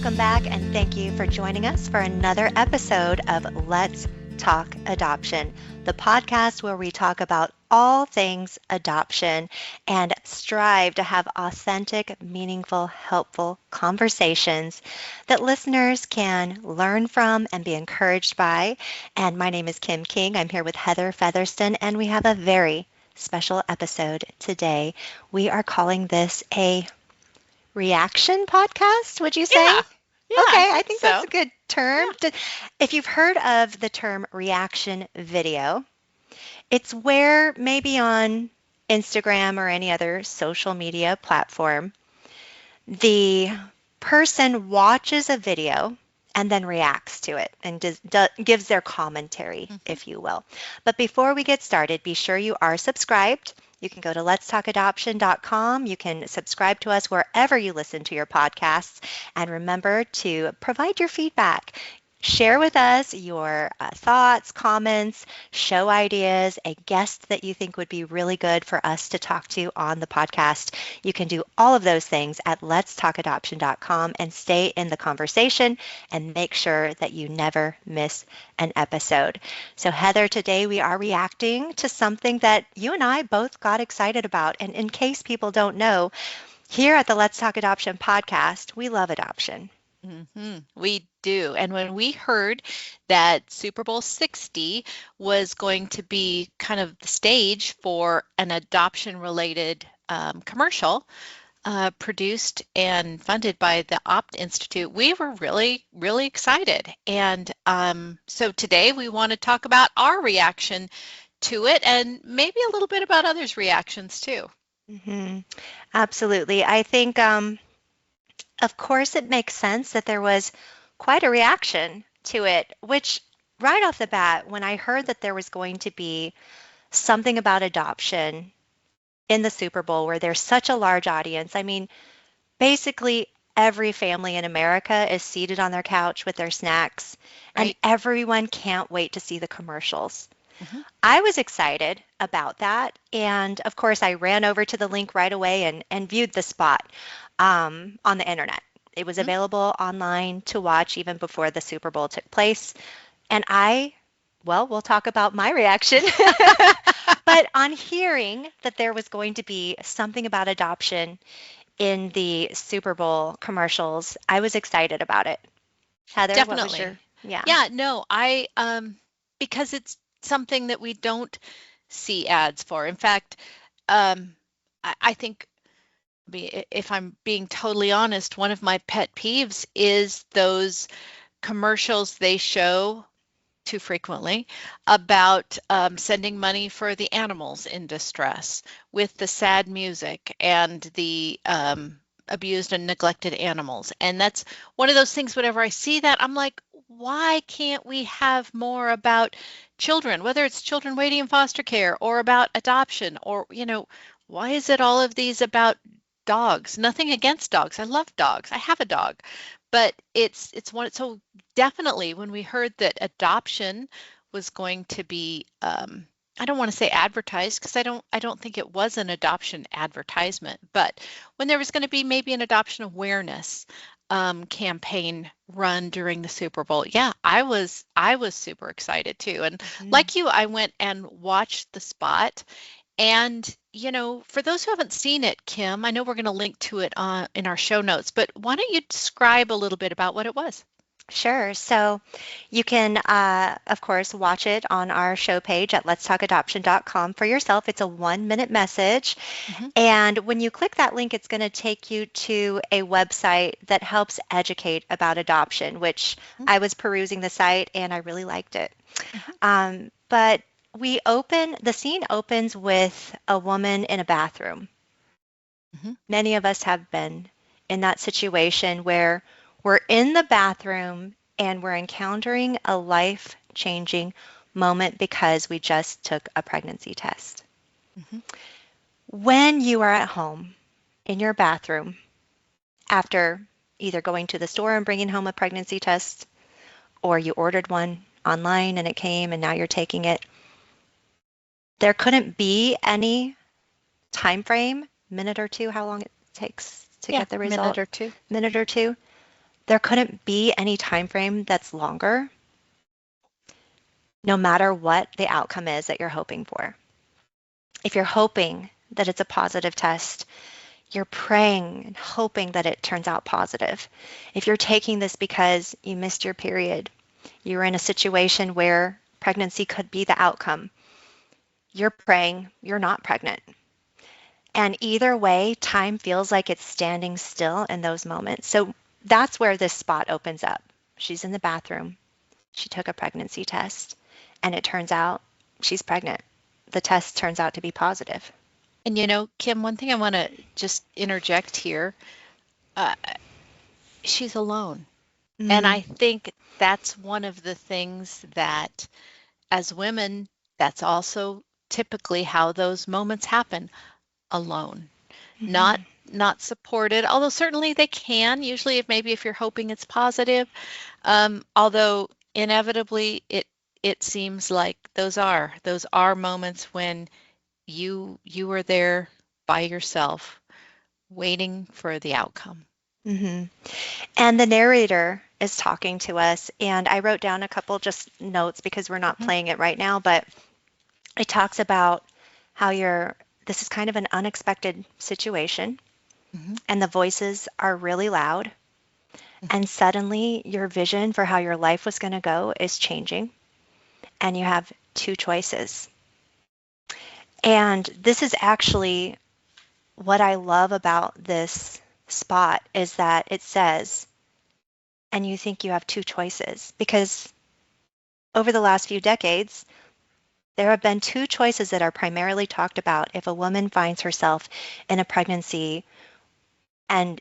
welcome back, and thank you for joining us for another episode of Let's Talk Adoption, the podcast where we talk about all things adoption and strive to have authentic, meaningful, helpful conversations that listeners can learn from and be encouraged by. And my name is Kim King. I'm here with Heather Featherston, and we have a very special episode today. We are calling this a reaction podcast, would you say? Yeah, yeah, I Okay, I think think that's so. a good term. Yeah. If you've heard of the term reaction video, it's where maybe on Instagram or any other social media platform, the person watches a video and then reacts to it and gives their commentary, Hmm. if you will. But before we get started, be sure you are subscribed. You can go to letstalkadoption.com. You can subscribe to us wherever you listen to your podcasts. And remember to provide your feedback. Share with us your thoughts, comments, show ideas, a guest that you think would be really good for us to talk to on the podcast. You can do all of those things at letstalkadoption.com and stay in the conversation and make sure that you never miss an episode. So Heather, today we are reacting to something that you and I both got excited about. And in case people don't know, here at the Let's Talk Adoption podcast, we love adoption. We do. And when we heard that Super Bowl 60 was going to be kind of the stage for an adoption-related commercial produced and funded by the Opt Institute, we were really, really excited. And so today we want to talk about our reaction to it and maybe a little bit about others' reactions too. hmm Absolutely. I think, of course, it makes sense that there was quite a reaction to it, which right off the bat, when I heard that there was going to be something about adoption in the Super Bowl where there's such a large audience, I mean, basically every family in America is seated on their couch with their snacks, and Right? everyone can't wait to see the commercials. Hmm. I was excited about that. And of course, I ran over to the link right away and viewed the spot on the internet. It was available online to watch even before the Super Bowl took place. And well, we'll talk about my reaction. But on hearing that there was going to be something about adoption in the Super Bowl commercials, I was excited about it. Heather, what was Definitely. your, yeah. Yeah, no, I because it's something that we don't see ads for. In fact, I think if I'm being totally honest, one of my pet peeves is those commercials they show too frequently about sending money for the animals in distress with the sad music and the abused and neglected animals. And that's one of those things, whenever I see that, I'm like, why can't we have more about children, whether it's children waiting in foster care or about adoption or, why is it all of these about dogs? Nothing against dogs. I love dogs. I have a dog. But it's one, so definitely when we heard that adoption was going to be, I don't want to say advertised because I don't think it was an adoption advertisement, but when there was going to be maybe an adoption awareness campaign run during the Super Bowl, yeah, I was super excited too. And Mhm. like you, I went and watched the spot. And, for those who haven't seen it, Kim, I know we're going to link to it in our show notes, but why don't you describe a little bit about what it was? Sure. So you can, of course, watch it on our show page at letstalkadoption.com for yourself. It's a 1 minute message. Hmm. And when you click that link, it's going to take you to a website that helps educate about adoption, which I was perusing the site and I really liked it. Hmm. But the scene opens with a woman in a bathroom. Hmm. Many of us have been in that situation where we're in the bathroom and we're encountering a life-changing moment because we just took a pregnancy test. Hmm. When you are at home in your bathroom after either going to the store and bringing home a pregnancy test or you ordered one online and it came and now you're taking it, there couldn't be any time frame, minute or two, how long it takes to Yeah, get the result, minute or two. minute or two. There couldn't be any time frame that's longer, no matter what the outcome is that you're hoping for. If you're hoping that it's a positive test, you're praying and hoping that it turns out positive. If you're taking this because you missed your period, you're in a situation where pregnancy could be the outcome, you're praying you're not pregnant. And either way, time feels like it's standing still in those moments. So that's where this spot opens up. She's in the bathroom. She took a pregnancy test, and it turns out she's pregnant. The test turns out to be positive. And Kim, one thing I want to just interject here, uh, she's alone. And Mm, I think that's one of the things that as women, that's also typically how those moments happen, alone. Not mhm, not supported, although certainly they can, usually if you're hoping it's positive. Although inevitably it seems like those are moments when you are there by yourself waiting for the outcome. mhm. And the narrator is talking to us, and I wrote down a couple just notes because we're not Mhm, playing it right now, but it talks about how this is kind of an unexpected situation, mhm, and the voices are really loud, mhm. and suddenly your vision for how your life was going to go is changing, and you have two choices. And this is actually what I love about this spot is that it says, and you think you have two choices, because over the last few decades, there have been two choices that are primarily talked about if a woman finds herself in a pregnancy and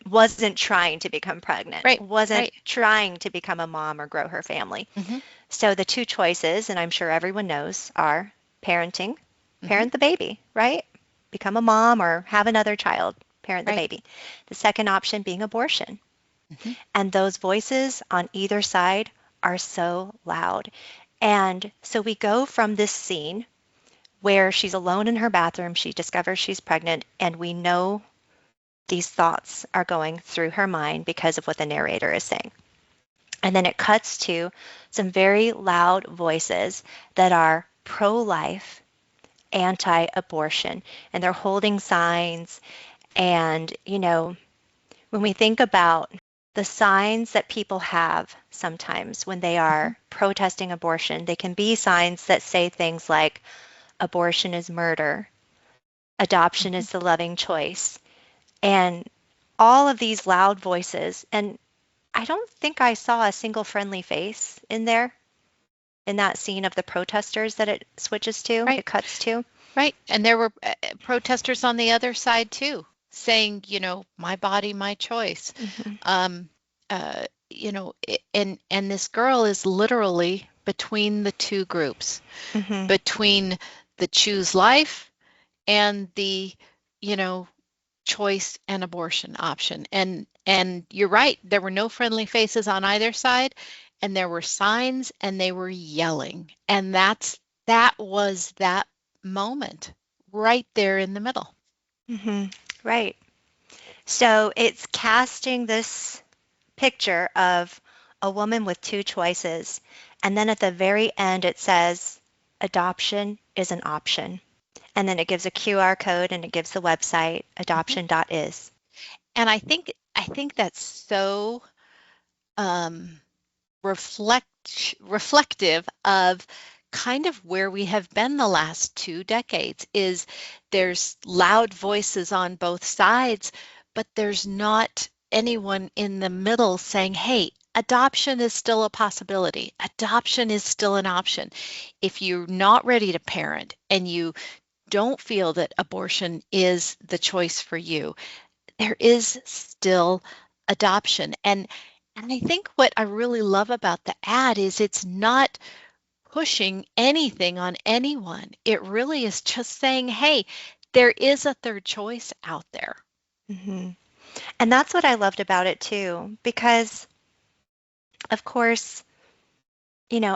wasn't trying to become pregnant, Right, wasn't right. trying to become a mom or grow her family. Mhm, So the two choices, and I'm sure everyone knows, are parenting, mhm. parent the baby, right? Become a mom or have another child, parent the Right. baby. The second option being abortion. Mhm, And those voices on either side are so loud. And so we go from this scene where she's alone in her bathroom, she discovers she's pregnant, and we know these thoughts are going through her mind because of what the narrator is saying. And then it cuts to some very loud voices that are pro life, anti abortion, and they're holding signs. And, when we think about the signs that people have sometimes when they mhm, are protesting abortion, they can be signs that say things like abortion is murder, adoption mhm. is the loving choice, and all of these loud voices. And I don't think I saw a single friendly face in there in that scene of the protesters that it switches to, Right, it cuts to. right. And there were protesters on the other side too, saying, my body, my choice. Hmm. Um, and this girl is literally between the two groups, Hmm. between the choose life and the, you know, choice and abortion option. And you're right, there were no friendly faces on either side, and there were signs and they were yelling. And that was that moment right there in the middle. Hmm. Right. So it's casting this picture of a woman with two choices. And then at the very end, it says, adoption is an option. And then it gives a QR code and it gives the website Mhm. adoption.is. And I think that's so um reflective of kind of where we have been the last 2 decades. Is there's loud voices on both sides, but there's not anyone in the middle saying, hey, adoption is still a possibility, adoption is still an option. If you're not ready to parent and you don't feel that abortion is the choice for you, there is still adoption. And I think what I really love about the ad is it's not pushing anything on anyone. It really is just saying, hey, there is a third choice out there. Hmm. And that's what I loved about it too, because of course,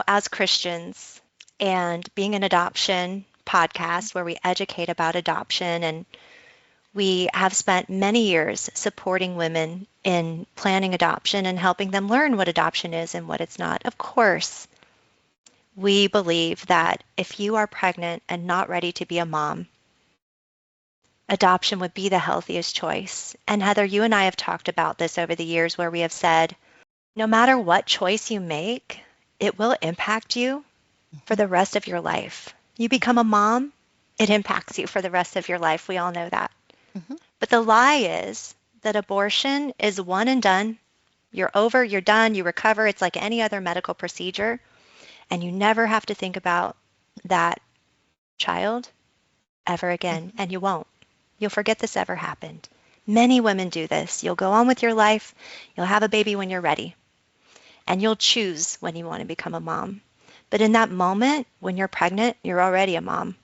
as Christians and being an adoption podcast where we educate about adoption and We have spent many years supporting women in planning adoption and helping them learn what adoption is and what it's not. Of course, we believe that if you are pregnant and not ready to be a mom, adoption would be the healthiest choice. And Heather, you and I have talked about this over the years where we have said, no matter what choice you make, it will impact you for Mhm. the rest of your life. You become a mom, it impacts you for the rest of your life. We all know that. Mhm. But the lie is that abortion is one and done. You're over, you're done, you recover. It's like any other medical procedure. And you never have to think about that child ever again. Mhm. And you won't. You'll forget this ever happened. Many women do this. You'll go on with your life. You'll have a baby when you're ready. And you'll choose when you want to become a mom. But in that moment, when you're pregnant, you're already a mom.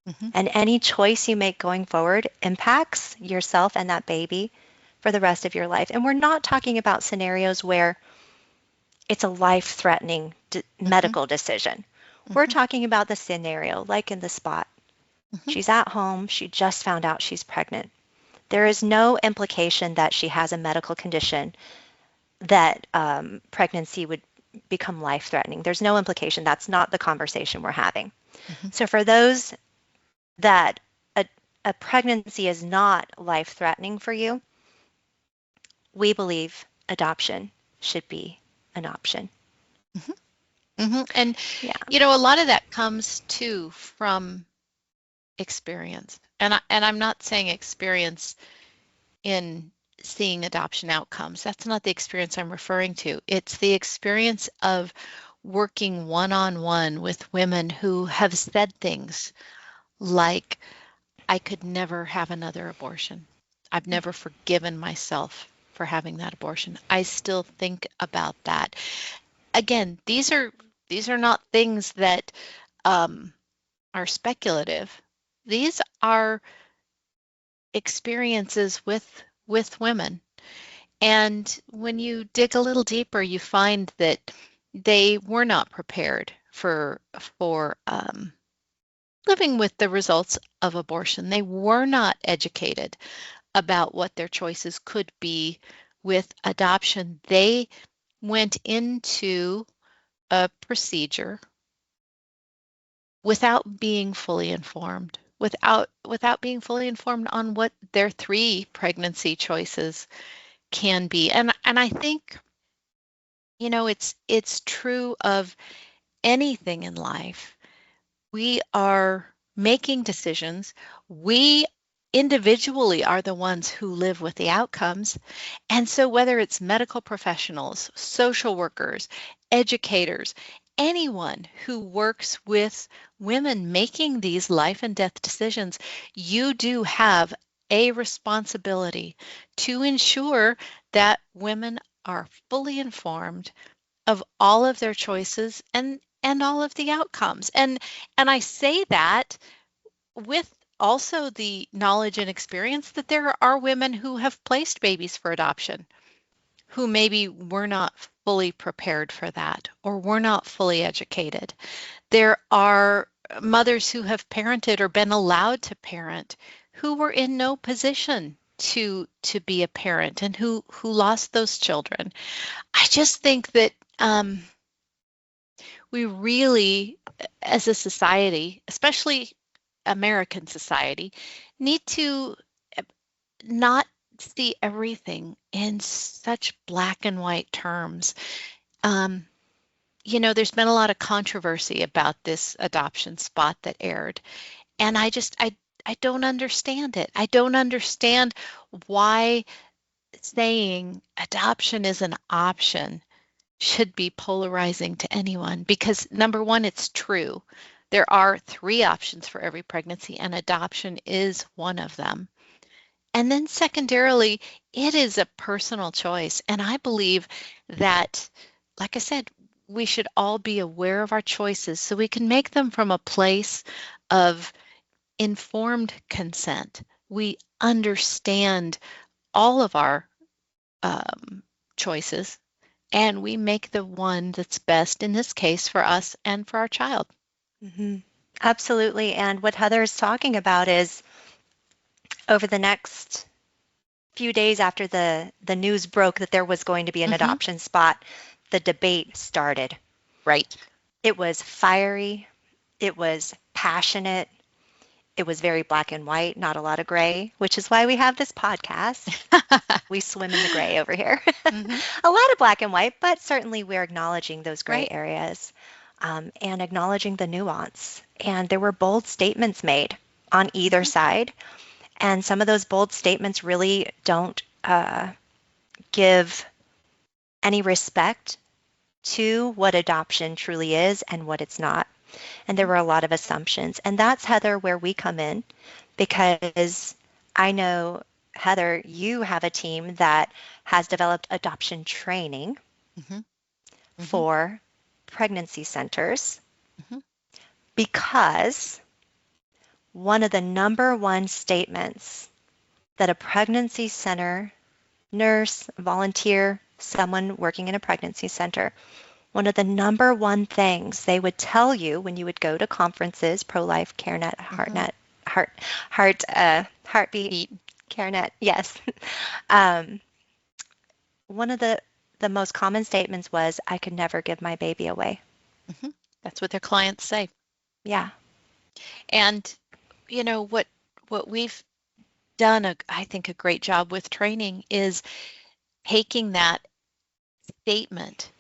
Mhm. And any choice you make going forward impacts yourself and that baby for the rest of your life. And we're not talking about scenarios where it's a life-threatening Mhm. medical decision. We're Mhm. talking about the scenario, like in the spot. Mhm. She's at home. She just found out she's pregnant. There is no implication that she has a medical condition that pregnancy would become life-threatening. There's no implication. That's not the conversation we're having. Mhm. So for those that a pregnancy is not life-threatening for you, we believe adoption should be an option. Mhm. Mhm. And Yeah. a lot of that comes too from experience. And I'm not saying experience in seeing adoption outcomes. That's not the experience I'm referring to. It's the experience of working one-on-one with women who have said things like, I could never have another abortion. I've never forgiven myself for having that abortion. I still think about that. Again, these are not things that um, are speculative. These are experiences with women. And when you dig a little deeper, you find that they were not prepared for living with the results of abortion. They were not educated about what their choices could be with adoption. They went into a procedure without being fully informed, without being fully informed on what their three pregnancy choices can be. And I think, it's true of anything in life. We are making decisions. We individually are the ones who live with the outcomes. And so, whether it's medical professionals, social workers, educators, anyone who works with women making these life and death decisions, you do have a responsibility to ensure that women are fully informed of all of their choices and all of the outcomes. And I say that with also the knowledge and experience that there are women who have placed babies for adoption who maybe were not fully prepared for that or were not fully educated. There are mothers who have parented or been allowed to parent who were in no position to be a parent and who lost those children. I just think that we really, as a society, especially American society, need to not see everything in such black and white terms. Um, there's been a lot of controversy about this adoption spot that aired, and I don't understand it. I don't understand why saying adoption is an option should be polarizing to anyone because number one, it's true. There are three options for every pregnancy, and adoption is one of them. And then secondarily, it is a personal choice. And I believe that, like I said, we should all be aware of our choices so we can make them from a place of informed consent. We understand all of our choices and we make the one that's best in this case for us and for our child. Hmm. Absolutely. And what Heather is talking about is over the next few days after the news broke that there was going to be an Mm-hmm. adoption spot, the debate started. Right. It was fiery, it was passionate, it was very black and white, not a lot of gray, which is why we have this podcast. We swim in the gray over here. Mm-hmm. A lot of black and white, but certainly we're acknowledging those gray Right. areas, and acknowledging the nuance. And there were bold statements made on either Mm-hmm. side. And some of those bold statements really don't give any respect to what adoption truly is and what it's not. And there were a lot of assumptions. And that's, Heather, where we come in, because I know, Heather, you have a team that has developed adoption training Mm-hmm. Mm-hmm. for pregnancy centers, Mm-hmm. because one of the number one statements that a pregnancy center nurse, volunteer, someone working in a pregnancy center, one of the number one things they would tell you when you would go to conferences, pro-life, CareNet, Mm-hmm. HeartNet, Heartbeat, Eat. CareNet, yes. um, One of the most common statements was, "I could never give my baby away." Mm-hmm. That's what their clients say. Yeah. And what we've done, I think, a great job with training is taking that statement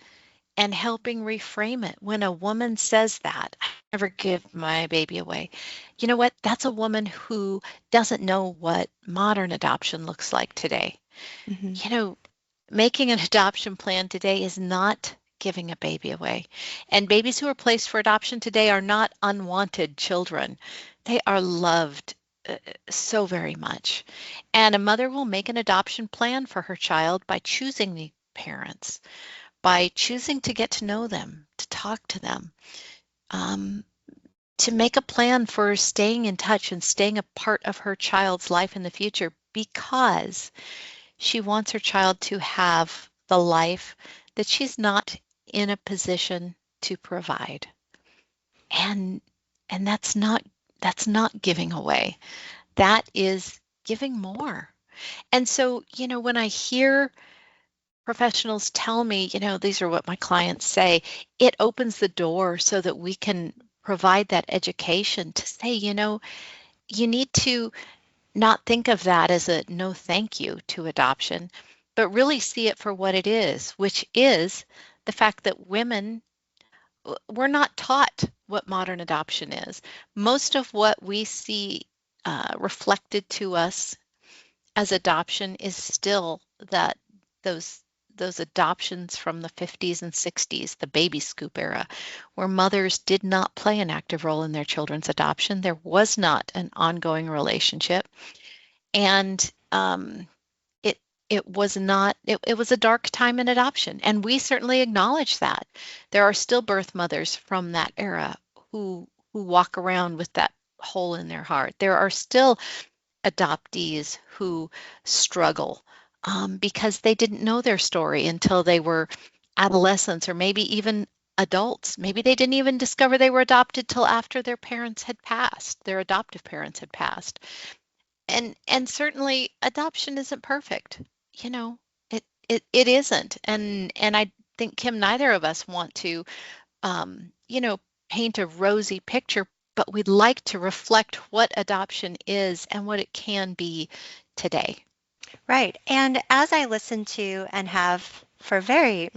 and helping reframe it. When a woman says that, "I never give my baby away," you know what? That's a woman who doesn't know what modern adoption looks like today. Hmm. You know, making an adoption plan today is not giving a baby away. And babies who are placed for adoption today are not unwanted children. They are loved so very much. And a mother will make an adoption plan for her child by choosing the parents, by choosing to get to know them, to talk to them, um, to make a plan for staying in touch and staying a part of her child's life in the future, because she wants her child to have the life that she's not in a position to provide. And that's not giving away. That is giving more. And so, when I hear professionals tell me, these are what my clients say, it opens the door so that we can provide that education to say, you need to not think of that as a no thank you to adoption, but really see it for what it is, which is the fact that women, we're not taught what modern adoption is. Most of what we see reflected to us as adoption is still that those those adoptions from the 50s and 60s, the baby scoop era, where mothers did not play an active role in their children's adoption. There was not an ongoing relationship, and it it was not it was a dark time in adoption, and we certainly acknowledge that. There are still birth mothers from that era who walk around with that hole in their heart. There are still adoptees who struggle because they didn't know their story until they were adolescents or maybe even adults. Maybe they didn't even discover they were adopted till after their parents had passed, their adoptive parents had passed. And certainly adoption isn't perfect. You know, it isn't. And I think, Kim, neither of us want to paint a rosy picture, but we'd like to reflect what adoption is and what it can be today. Right. And as I listen to and have for a very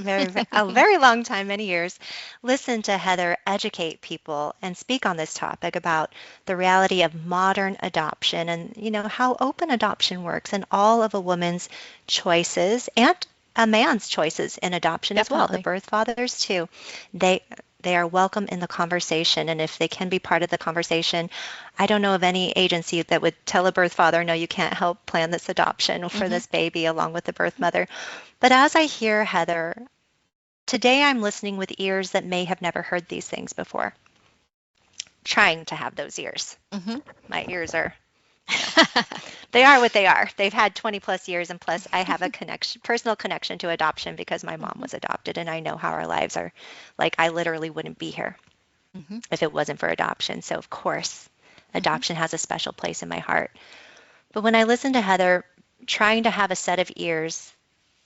long time, many years, listen to Heather educate people and speak on this topic about the reality of modern adoption, and how open adoption works, and all of a woman's choices and a man's choices in adoption as well, the Definitely. birth fathers too. They they are welcome in the conversation, and if they can be part of the conversation, I don't know of any agency that would tell a birth father, no, you can't help plan this adoption for Hmm. this baby along with the birth mother. But as I hear Heather, today I'm listening with ears that may have never heard these things before, trying to have those ears. Hmm. My ears are, they are what they are. They've had 20 plus years, and plus I have a personal connection to adoption because my mom Hmm. was adopted, and I know how our lives are. Like, I literally wouldn't be here Hmm. if it wasn't for adoption. So of course, Hmm. adoption has a special place in my heart. But when I listen to Heather trying to have a set of ears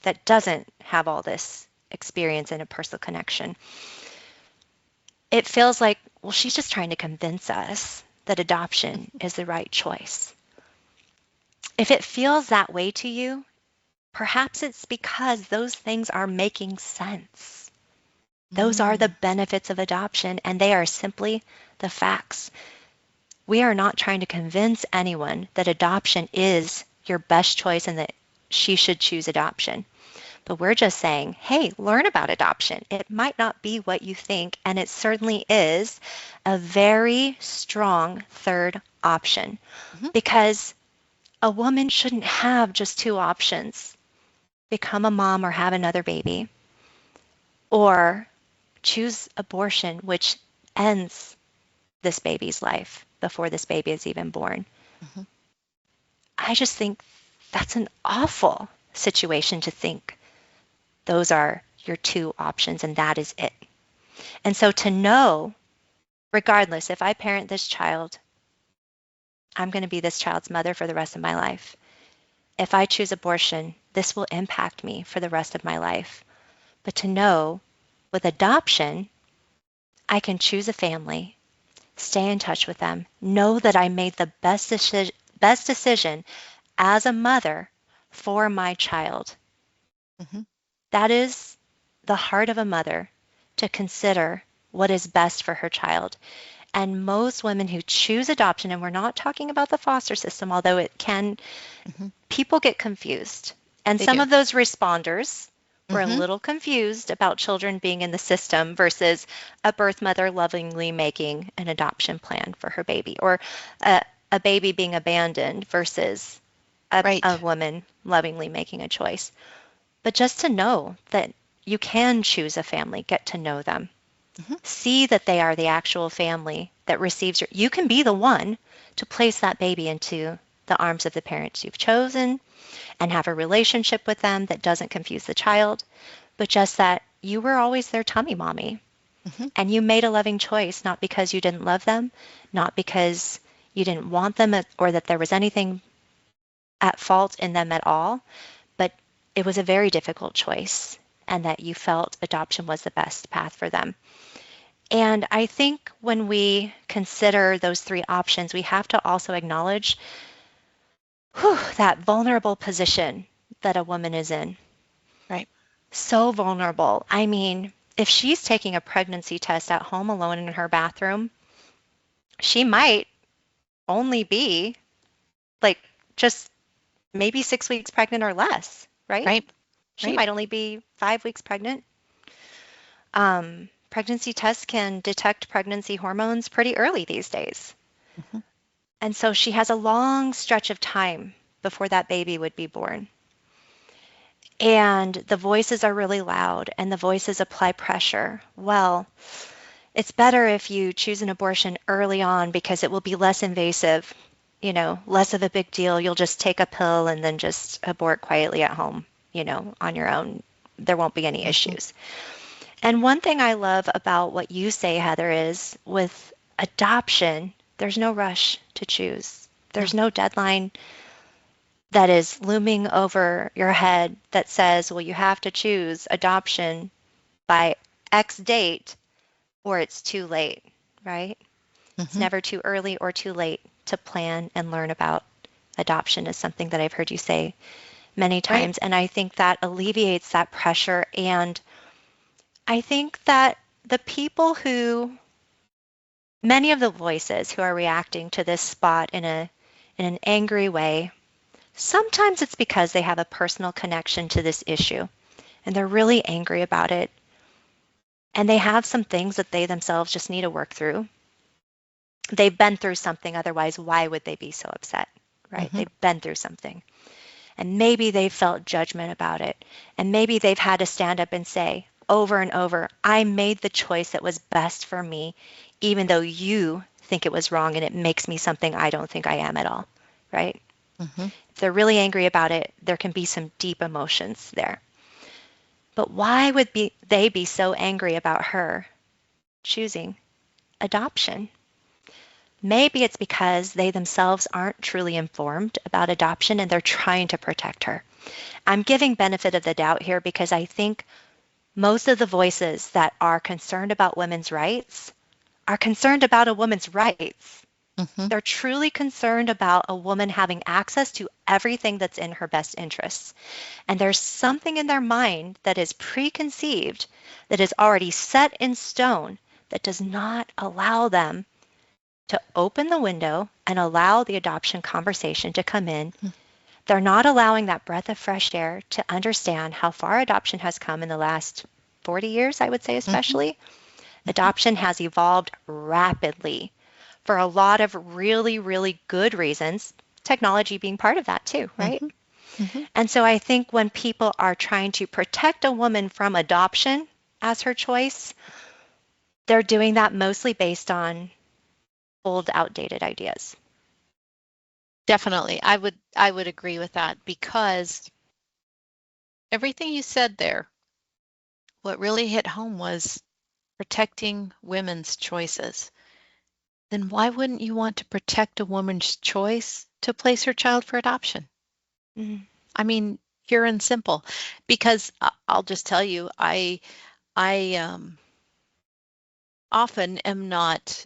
that doesn't have all this experience and a personal connection, it feels like, well, she's just trying to convince us that adoption is the right choice. If it feels that way to you, perhaps it's because those things are making sense. Those are the Mm. benefits of adoption, and they are simply the facts. We are not trying to convince anyone that adoption is your best choice and that she should choose adoption. But we're just saying, hey, learn about adoption. It might not be what you think, and it certainly is a very strong third option Mhm. because a woman shouldn't have just two options: become a mom or have another baby, or choose abortion, which ends this baby's life before this baby is even born. Mhm. I just think that's an awful situation to think those are your two options and that is it. And so to know, regardless, if I parent this child, I'm going to be this child's mother for the rest of my life. If I choose abortion, this will impact me for the rest of my life. But to know with adoption, I can choose a family, stay in touch with them, know that I made the best decision as a mother for my child. Mhm. That is the heart of a mother, to consider what is best for her child. And most women who choose adoption, and we're not talking about the foster system, although it can, Mhm. people get confused. And They some do. of those responders were a Mhm. little confused about children being in the system versus a birth mother lovingly making an adoption plan for her baby, or a, a baby being abandoned versus a Right. woman lovingly making a choice. But just to know that you can choose a family, get to know them, Mhm. see that they are the actual family that receives you can be the one to place that baby into the arms of the parents you've chosen and have a relationship with them that doesn't confuse the child, but just that you were always their tummy mommy Mhm. and you made a loving choice, not because you didn't love them, not because you didn't want them or that there was anything at fault in them at all, but it was a very difficult choice and that you felt adoption was the best path for them. And I think when we consider those three options, we have to also acknowledge that vulnerable position that a woman is in. Right. So vulnerable. I mean, if she's taking a pregnancy test at home alone in her bathroom, she might only be like just maybe 6 weeks pregnant or less, right? Right. She Right. might only be 5 weeks pregnant. Pregnancy tests can detect pregnancy hormones pretty early these days. Mhm. And so she has a long stretch of time before that baby would be born. And the voices are really loud and the voices apply pressure. Well, it's better if you choose an abortion early on because it will be less invasive, less of a big deal. You'll just take a pill and then just abort quietly at home, on your own. There won't be any Mhm. issues. And one thing I love about what you say, Heather, is with adoption, there's no rush to choose. No. There's no deadline that is looming over your head that says, well, you have to choose adoption by X date or it's too late, right? It's Mhm. never too early or too late to plan and learn about adoption, is something that I've heard you say many Right. times. And I think that alleviates that pressure. And I think that the people who, many of the voices who are reacting to this spot in an angry way, sometimes it's because they have a personal connection to this issue and they're really angry about it. And they have some things that they themselves just need to work through. They've been through something, otherwise, why would they be so upset, right? Mhm. They've been through something. And maybe they felt judgment about it. And maybe they've had to stand up and say over and over, I made the choice that was best for me, even though you think it was wrong and it makes me something I don't think I am at all, right? Mhm. If they're really angry about it, there can be some deep emotions there. But why would they be so angry about her choosing adoption? Maybe it's because they themselves aren't truly informed about adoption and they're trying to protect her. I'm giving benefit of the doubt here because I think most of the voices that are concerned about women's rights are concerned about a woman's rights. Mm-hmm. They're truly concerned about a woman having access to everything that's in her best interests. And there's something in their mind that is preconceived, that is already set in stone, that does not allow them to open the window and allow the adoption conversation to come in. They're not allowing that breath of fresh air to understand how far adoption has come in the last 40 years, I would say, Mm-hmm. especially. Adoption has evolved rapidly for a lot of really, really good reasons, technology being part of that too, right? Mm-hmm. Mm-hmm. And so I think when people are trying to protect a woman from adoption as her choice, they're doing that mostly based on old, outdated ideas. Definitely. I would agree with that because everything you said there, what really hit home was protecting women's choices. Then why wouldn't you want to protect a woman's choice to place her child for adoption? Mm-hmm. I mean, pure and simple. Because I'll just tell you, I often am not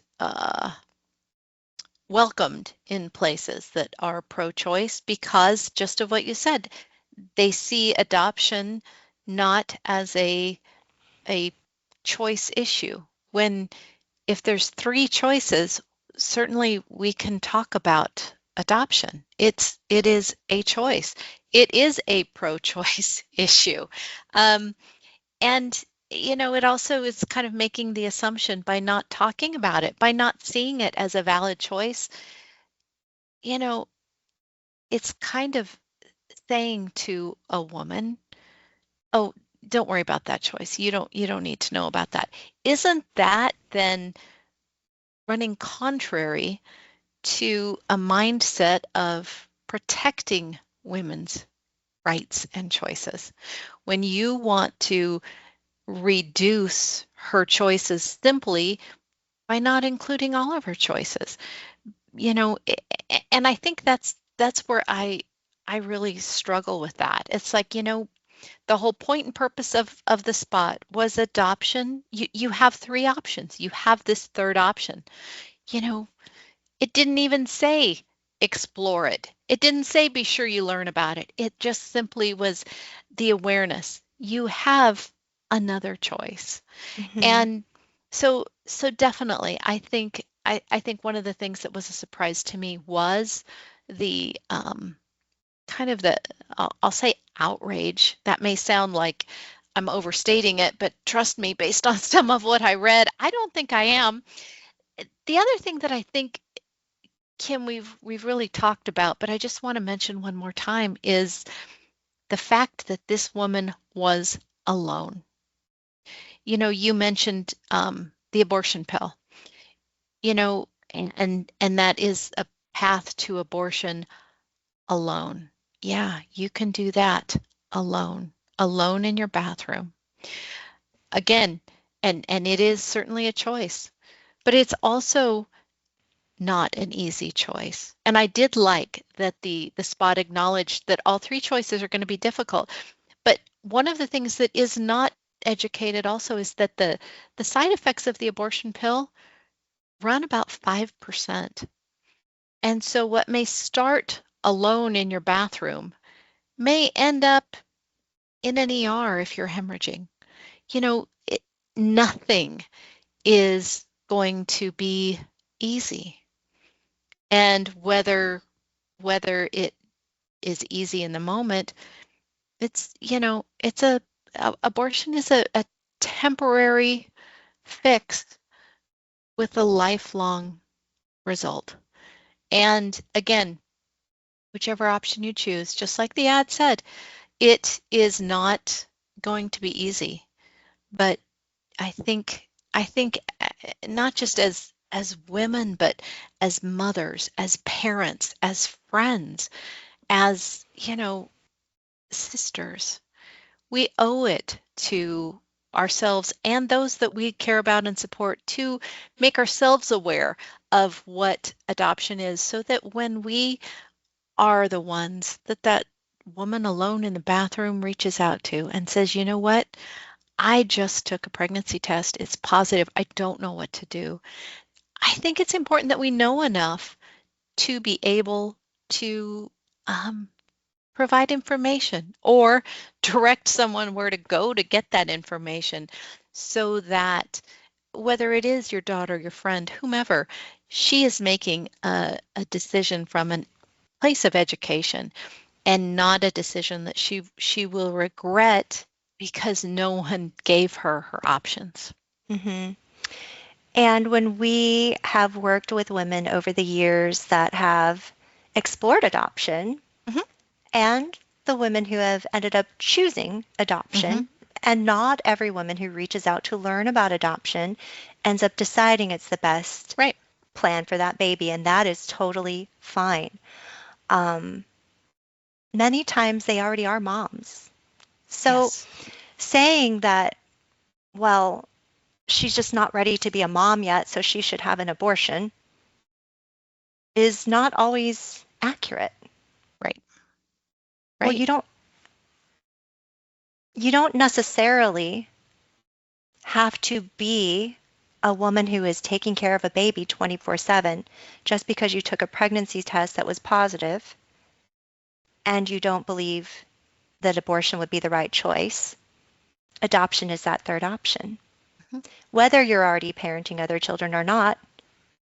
welcomed in places that are pro-choice because just of what you said, they see adoption not as a choice issue. When if there's three choices, certainly we can talk about adoption. It is a choice. It is a pro-choice issue. Um, and it also is kind of making the assumption by not talking about it, by not seeing it as a valid choice, you know, it's kind of saying to a woman, "Oh, don't worry about that choice. You don't need to know about that." Isn't that then running contrary to a mindset of protecting women's rights and choices? When you want to reduce her choices simply by not including all of her choices. And I think that's where I really struggle with that. It's like, the whole point and purpose of the spot was adoption. You have three options. You have this third option. You know, it didn't even say explore it. It didn't say be sure you learn about it. It just simply was the awareness. You have another choice. Mm-hmm. And so definitely, I think one of the things that was a surprise to me was the kind of the I'll say outrage. That may sound like I'm overstating it, but trust me, based on some of what I read, I don't think I am. The other thing that I think, Kim, we've really talked about, but I just want to mention one more time is the fact that this woman was alone. You mentioned the abortion pill. And that is a path to abortion alone. Yeah, you can do that alone in your bathroom. Again, and it is certainly a choice, but it's also not an easy choice. And I did like that the spot acknowledged that all three choices are going to be difficult. But one of the things that is not educated also is that the side effects of the abortion pill run about 5%. And so what may start alone in your bathroom may end up in an ER if you're hemorrhaging. Nothing is going to be easy. And whether it is easy in the moment, abortion is a temporary fix with a lifelong result. And again, whichever option you choose, just like the ad said, it is not going to be easy. But I think not just as women, but as mothers, as parents, as friends, as sisters, we owe it to ourselves and those that we care about and support to make ourselves aware of what adoption is, so that when we are the ones that that woman alone in the bathroom reaches out to and says, you know what? I just took a pregnancy test. It's positive. I don't know what to do. I think it's important that we know enough to be able to um, provide information or direct someone where to go to get that information, so that whether it is your daughter, your friend, whomever, she is making a decision from a place of education and not a decision that she will regret because no one gave her her options. Hmm. And when we have worked with women over the years that have explored adoption, Hmm. and the women who have ended up choosing Hmm. adoption, and not every woman who reaches out to learn about adoption ends up deciding it's the best Right. plan for that baby, and that is totally fine. Um, Many times they already are moms. So Yes. saying that, well, she's just not ready to be a mom yet, so she should have an abortion, is not always accurate. Right. Well, Right. you don't necessarily have to be a woman who is taking care of a baby 24/7 just because you took a pregnancy test that was positive and you don't believe that abortion would be the right choice. Adoption is that third option. Mhm. Whether you're already parenting other children or not,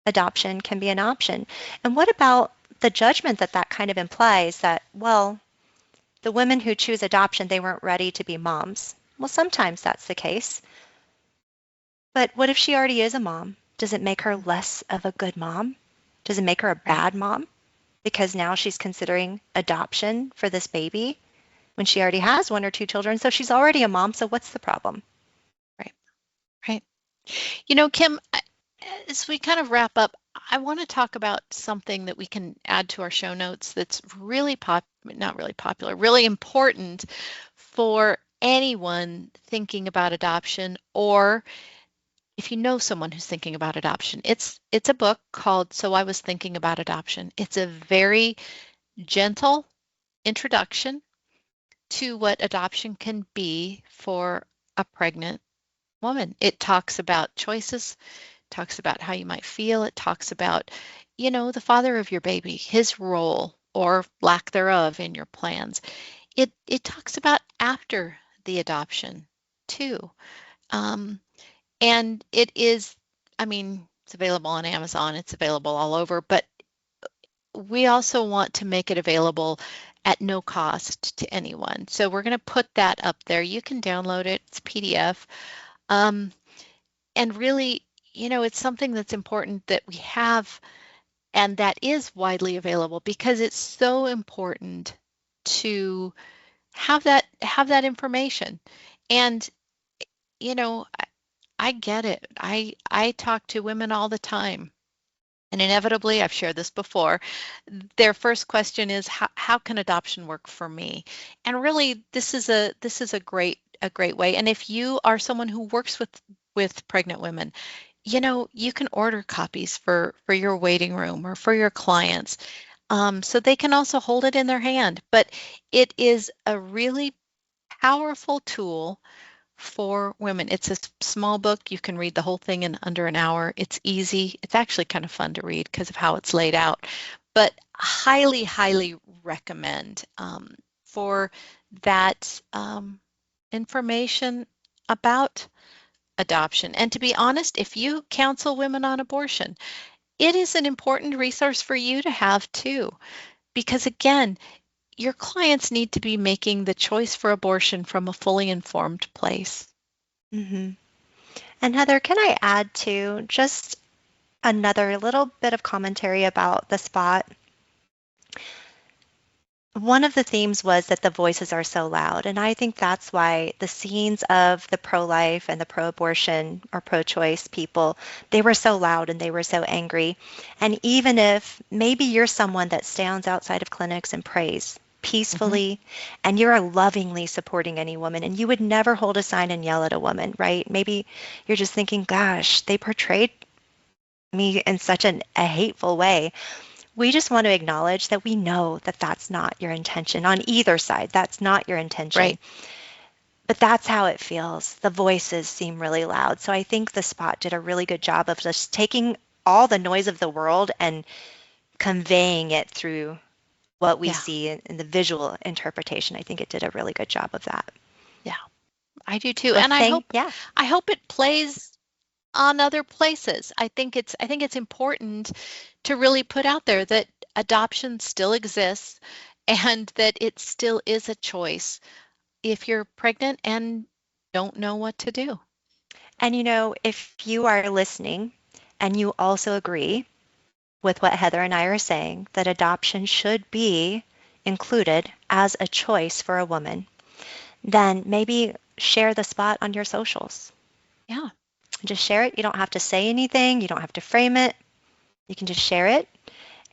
adoption can be an option. And what about the judgment that that kind of implies that, well, the women who choose adoption, they weren't ready to be moms? Well, sometimes that's the case. But what if she already is a mom? Does it make her less of a good mom? Does it make her a Right. bad mom because now she's considering adoption for this baby when she already has one or two children? So she's already a mom, so what's the problem? Right. Right. You know, Kim, as we kind of wrap up, I want to talk about something that we can add to our show notes that's really not really popular, really important for anyone thinking about adoption, or if you know someone who's thinking about adoption. It's a book called So I Was Thinking About Adoption. It's a very gentle introduction to what adoption can be for a pregnant woman. It talks about choices, talks about how you might feel. It talks about, the father of your baby, his role or lack thereof in your plans. It talks about after the adoption too. Um, and it is, I mean, it's available on Amazon, it's available all over, but we also want to make it available at no cost to anyone. So we're going to put that up there. You can download it, it's PDF. Um, and really, it's something that's important that we have and that is widely available, because it's so important to have that information. And I get it. I talk to women all the time, and inevitably, I've shared this before, their first question is, how can adoption work for me? And really, this is a great way. And if you are someone who works with pregnant women, you can order copies for your waiting room or for your clients, so they can also hold it in their hand. But it is a really powerful tool for women. It's a small book. You can read the whole thing in under an hour. It's easy. It's actually kind of fun to read because of how it's laid out. But highly, highly recommend for that information about adoption. And to be honest, if you counsel women on abortion, it is an important resource for you to have too. Because again, your clients need to be making the choice for abortion from a fully informed place. Hmm. And Heather, can I add to just another little bit of commentary about the spot? One of the themes was that the voices are so loud, and I think that's why the scenes of the pro-life and the pro-abortion or pro-choice people, they were so loud and they were so angry. And even if maybe you're someone that stands outside of clinics and prays peacefully, and you're lovingly supporting any woman, and you would never hold a sign and yell at a woman, right? Maybe you're just thinking, gosh, they portrayed me in such a hateful way. We just want to acknowledge that we know that that's not your intention on either side. That's not your intention. Right. But that's how it feels. The voices seem really loud. So I think the spot did a really good job of just taking all the noise of the world and conveying it through what we Yeah. see in the visual interpretation. I think it did a really good job of that. Yeah. I do too. Well, And yeah. I hope it plays on other places. I think it's important to really put out there that adoption still exists and that it still is a choice if you're pregnant and don't know what to do. And if you are listening and you also agree with what Heather and I are saying, that adoption should be included as a choice for a woman, then maybe share the spot on your socials. Yeah. Just share it. You don't have to say anything. You don't have to frame it. You can just share it.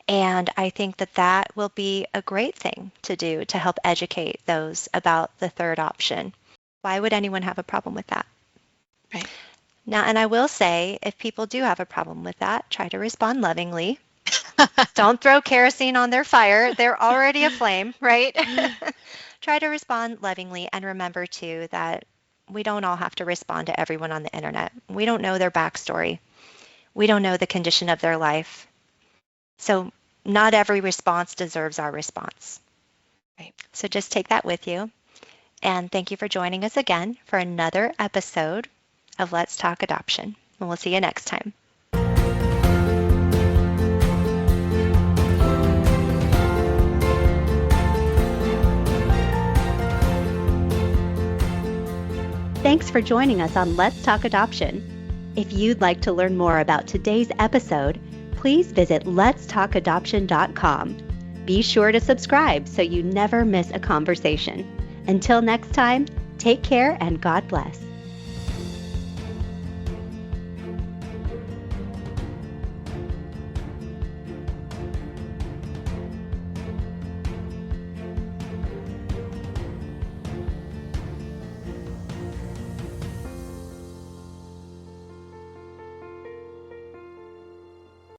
And I think that that will be a great thing to do to help educate those about the third option. Why would anyone have a problem with that? Right. Now, and I will say, if people do have a problem with that, try to respond lovingly. Don't throw kerosene on their fire. They're already aflame, right? Try to respond lovingly, and remember too that we don't all have to respond to everyone on the internet. We don't know their backstory. We don't know the condition of their life. So not every response deserves our response. Right. So just take that with you. And thank you for joining us again for another episode of Let's Talk Adoption. And we'll see you next time. Thanks for joining us on Let's Talk Adoption. If you'd like to learn more about today's episode, please visit letstalkadoption.com. Be sure to subscribe so you never miss a conversation. Until next time, take care and God bless.